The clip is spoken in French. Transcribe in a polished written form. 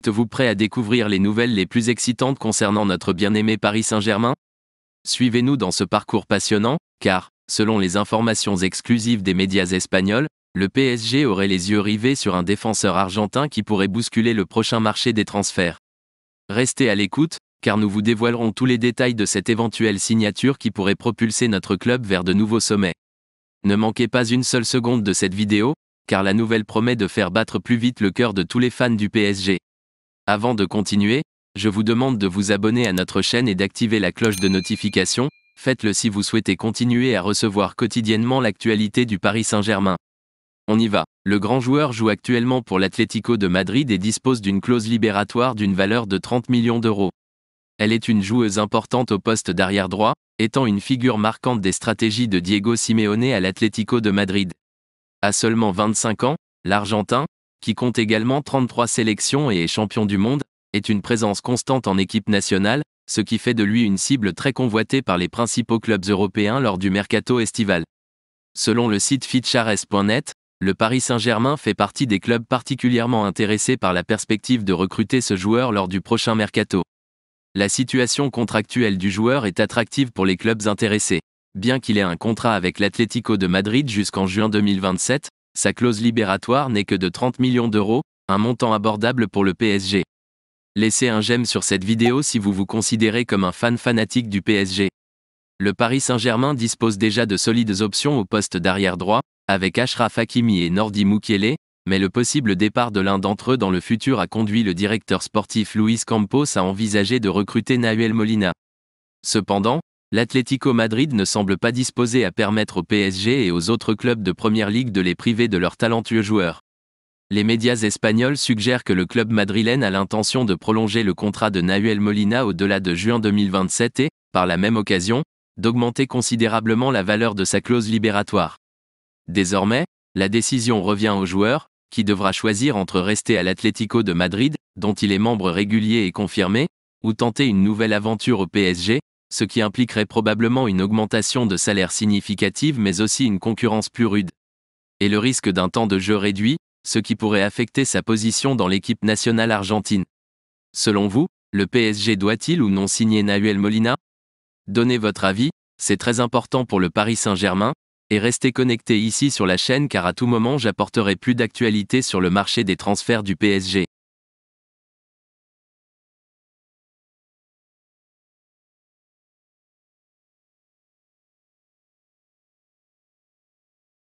Êtes-vous prêt à découvrir les nouvelles les plus excitantes concernant notre bien-aimé Paris Saint-Germain? Suivez-nous dans ce parcours passionnant, car, selon les informations exclusives des médias espagnols, le PSG aurait les yeux rivés sur un défenseur argentin qui pourrait bousculer le prochain marché des transferts. Restez à l'écoute, car nous vous dévoilerons tous les détails de cette éventuelle signature qui pourrait propulser notre club vers de nouveaux sommets. Ne manquez pas une seule seconde de cette vidéo, car la nouvelle promet de faire battre plus vite le cœur de tous les fans du PSG. Avant de continuer, je vous demande de vous abonner à notre chaîne et d'activer la cloche de notification. Faites-le si vous souhaitez continuer à recevoir quotidiennement l'actualité du Paris Saint-Germain. On y va. Le grand joueur joue actuellement pour l'Atlético de Madrid et dispose d'une clause libératoire d'une valeur de 30 millions d'euros. Elle est une joueuse importante au poste d'arrière droit, étant une figure marquante des stratégies de Diego Simeone à l'Atlético de Madrid. À seulement 25 ans, l'Argentin, qui compte également 33 sélections et est champion du monde, est une présence constante en équipe nationale, ce qui fait de lui une cible très convoitée par les principaux clubs européens lors du mercato estival. Selon le site Fichares.net, le Paris Saint-Germain fait partie des clubs particulièrement intéressés par la perspective de recruter ce joueur lors du prochain mercato. La situation contractuelle du joueur est attractive pour les clubs intéressés. Bien qu'il ait un contrat avec l'Atlético de Madrid jusqu'en juin 2027, sa clause libératoire n'est que de 30 millions d'euros, un montant abordable pour le PSG. Laissez un j'aime sur cette vidéo si vous vous considérez comme un fan fanatique du PSG. Le Paris Saint-Germain dispose déjà de solides options au poste d'arrière droit, avec Achraf Hakimi et Nordi Mukiele, mais le possible départ de l'un d'entre eux dans le futur a conduit le directeur sportif Luis Campos à envisager de recruter Nahuel Molina. Cependant, l'Atlético Madrid ne semble pas disposé à permettre au PSG et aux autres clubs de Première Ligue de les priver de leurs talentueux joueurs. Les médias espagnols suggèrent que le club madrilène a l'intention de prolonger le contrat de Nahuel Molina au-delà de juin 2027 et, par la même occasion, d'augmenter considérablement la valeur de sa clause libératoire. Désormais, la décision revient au joueur, qui devra choisir entre rester à l'Atlético de Madrid, dont il est membre régulier et confirmé, ou tenter une nouvelle aventure au PSG, ce qui impliquerait probablement une augmentation de salaire significative mais aussi une concurrence plus rude. Et le risque d'un temps de jeu réduit, ce qui pourrait affecter sa position dans l'équipe nationale argentine. Selon vous, le PSG doit-il ou non signer Nahuel Molina? Donnez votre avis, c'est très important pour le Paris Saint-Germain, et restez connectés ici sur la chaîne car à tout moment j'apporterai plus d'actualités sur le marché des transferts du PSG.